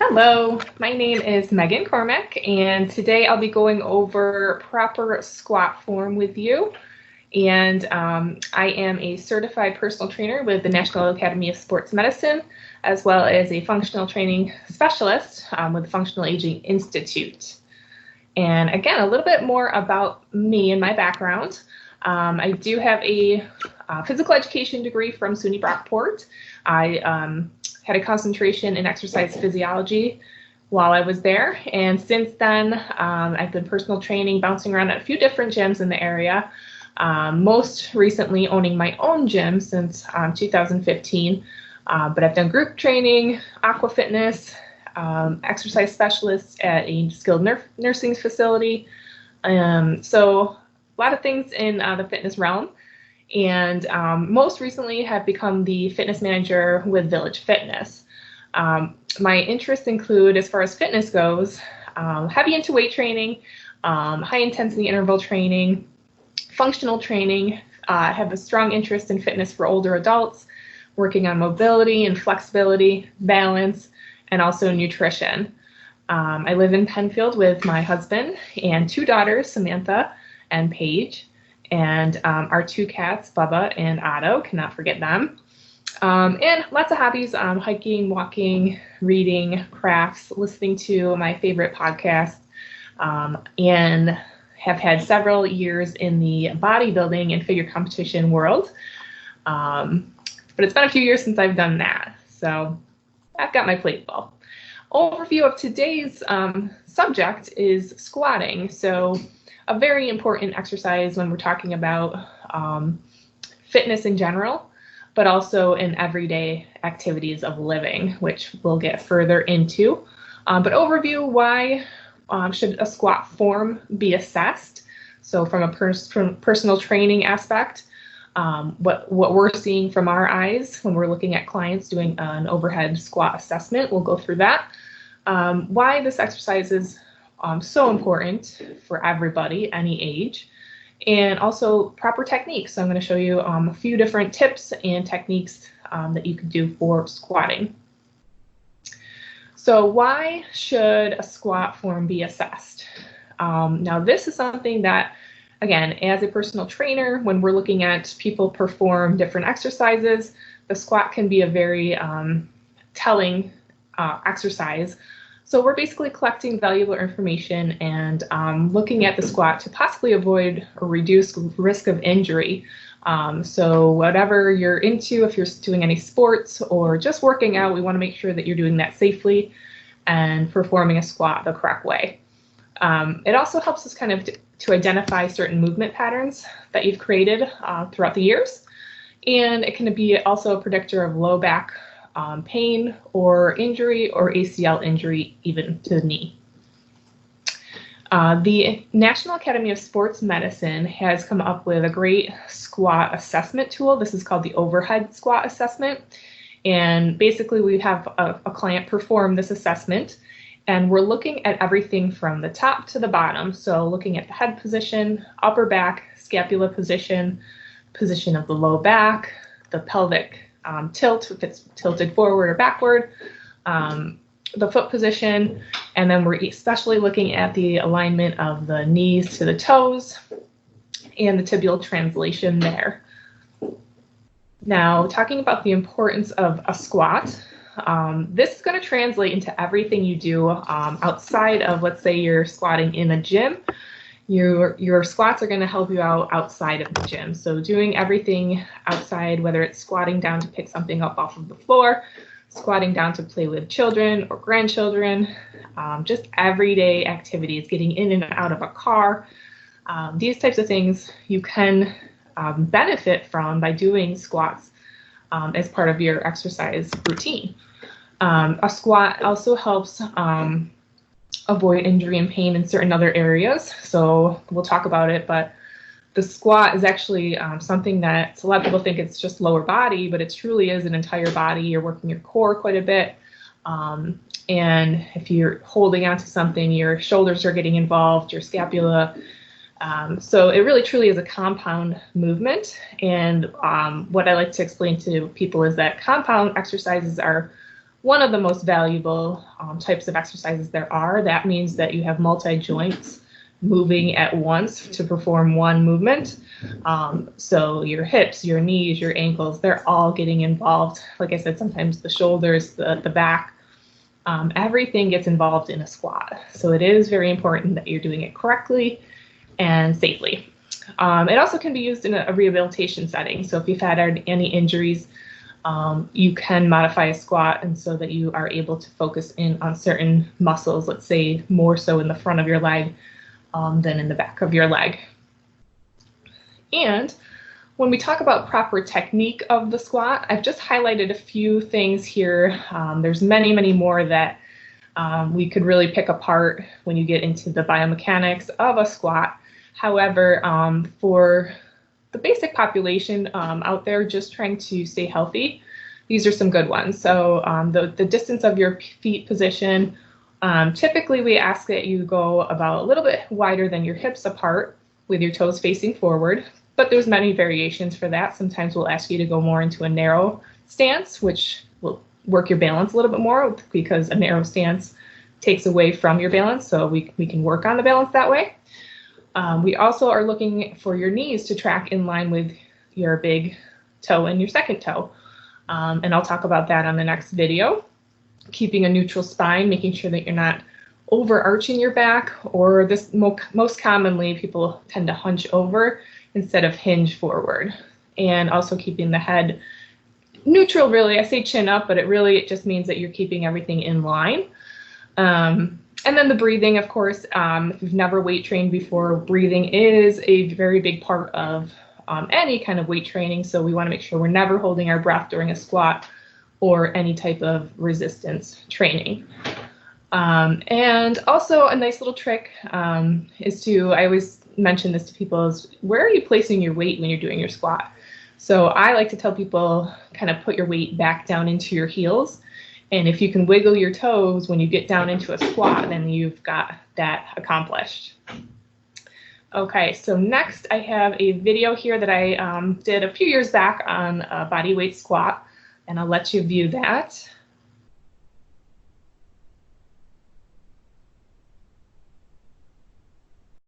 Hello, my name is Megan Cormack, and today I'll be going over proper squat form with you. And I am a certified personal trainer with the National Academy of Sports Medicine, as well as a functional training specialist with the Functional Aging Institute. And again, a little bit more about me and my background. I do have a physical education degree from SUNY Brockport. I had a concentration in exercise physiology while I was there, and since then I've been personal training, bouncing around at a few different gyms in the area, most recently owning my own gym since 2015, but I've done group training, aqua fitness, exercise specialist at a skilled nursing facility, so a lot of things in the fitness realm. And most recently have become the fitness manager with Village Fitness. My interests include, as far as fitness goes, heavy into weight training, high intensity interval training, functional training. I have a strong interest in fitness for older adults, working on mobility and flexibility, balance, and also nutrition. I live in Penfield with my husband and two daughters, Samantha and Paige. And our two cats, Bubba and Otto, cannot forget them. And lots of hobbies, hiking, walking, reading, crafts, listening to my favorite podcast, and have had several years in the bodybuilding and figure competition world. But it's been a few years since I've done that, so I've got my plate full. Overview of today's subject is squatting. So a very important exercise when we're talking about fitness in general, but also in everyday activities of living, which we'll get further into. But overview, why should a squat form be assessed? So from a personal training aspect, what we're seeing from our eyes when we're looking at clients doing an overhead squat assessment, we'll go through that. Why this exercise is so important for everybody, any age, and also proper techniques. So I'm going to show you a few different tips and techniques that you can do for squatting. So why should a squat form be assessed? Now this is something that, again, as a personal trainer, when we're looking at people perform different exercises, the squat can be a very telling exercise. So we're basically collecting valuable information and looking at the squat to possibly avoid or reduce risk of injury. So whatever you're into, if you're doing any sports or just working out, we want to make sure that you're doing that safely and performing a squat the correct way. It also helps us kind of to identify certain movement patterns that you've created throughout the years. And it can be also a predictor of low back pain or injury or ACL injury, even to the knee. The National Academy of Sports Medicine has come up with a great squat assessment tool. This is called the overhead squat assessment. And basically we have a client perform this assessment, and we're looking at everything from the top to the bottom. So looking at the head position, upper back, scapula position, position of the low back, the pelvic tilt, if it's tilted forward or backward, the foot position, and then we're especially looking at the alignment of the knees to the toes and the tibial translation there. Now, talking about the importance of a squat, this is going to translate into everything you do outside of, let's say you're squatting in a gym. Your squats are going to help you out outside of the gym. So doing everything outside, whether it's squatting down to pick something up off of the floor, squatting down to play with children or grandchildren, just everyday activities, getting in and out of a car. These types of things you can benefit from by doing squats as part of your exercise routine. A squat also helps avoid injury and pain in certain other areas. So we'll talk about it, but the squat is actually something that a lot of people think it's just lower body, but it truly is an entire body. You're working your core quite a bit. And if you're holding onto something, your shoulders are getting involved, your scapula. So it really truly is a compound movement. And what I like to explain to people is that compound exercises are one of the most valuable types of exercises there are. That means that you have multi-joints moving at once to perform one movement. So your hips, your knees, your ankles, they're all getting involved. Like I said, sometimes the shoulders, the back, everything gets involved in a squat. So it is very important that you're doing it correctly and safely. It also can be used in a rehabilitation setting. So if you've had any injuries, you can modify a squat and so that you are able to focus in on certain muscles, let's say more so in the front of your leg than in the back of your leg. And when we talk about proper technique of the squat, I've just highlighted a few things here. There's many, many more that we could really pick apart when you get into the biomechanics of a squat. However, for the basic population out there just trying to stay healthy, these are some good ones. So the distance of your feet position, typically we ask that you go about a little bit wider than your hips apart with your toes facing forward, but there's many variations for that. Sometimes we'll ask you to go more into a narrow stance, which will work your balance a little bit more because a narrow stance takes away from your balance, so we can work on the balance that way. We also are looking for your knees to track in line with your big toe and your second toe. And I'll talk about that on the next video. Keeping a neutral spine, making sure that you're not overarching your back, or this most commonly people tend to hunch over instead of hinge forward. And also keeping the head neutral, really. I say chin up, but it just means that you're keeping everything in line. And then the breathing, of course, if you've never weight trained before, breathing is a very big part of any kind of weight training. So we want to make sure we're never holding our breath during a squat or any type of resistance training. And also a nice little trick is I always mention this to people, is where are you placing your weight when you're doing your squat? So I like to tell people kind of put your weight back down into your heels. And if you can wiggle your toes when you get down into a squat, then you've got that accomplished. Okay, so next I have a video here that I did a few years back on a body weight squat, and I'll let you view that.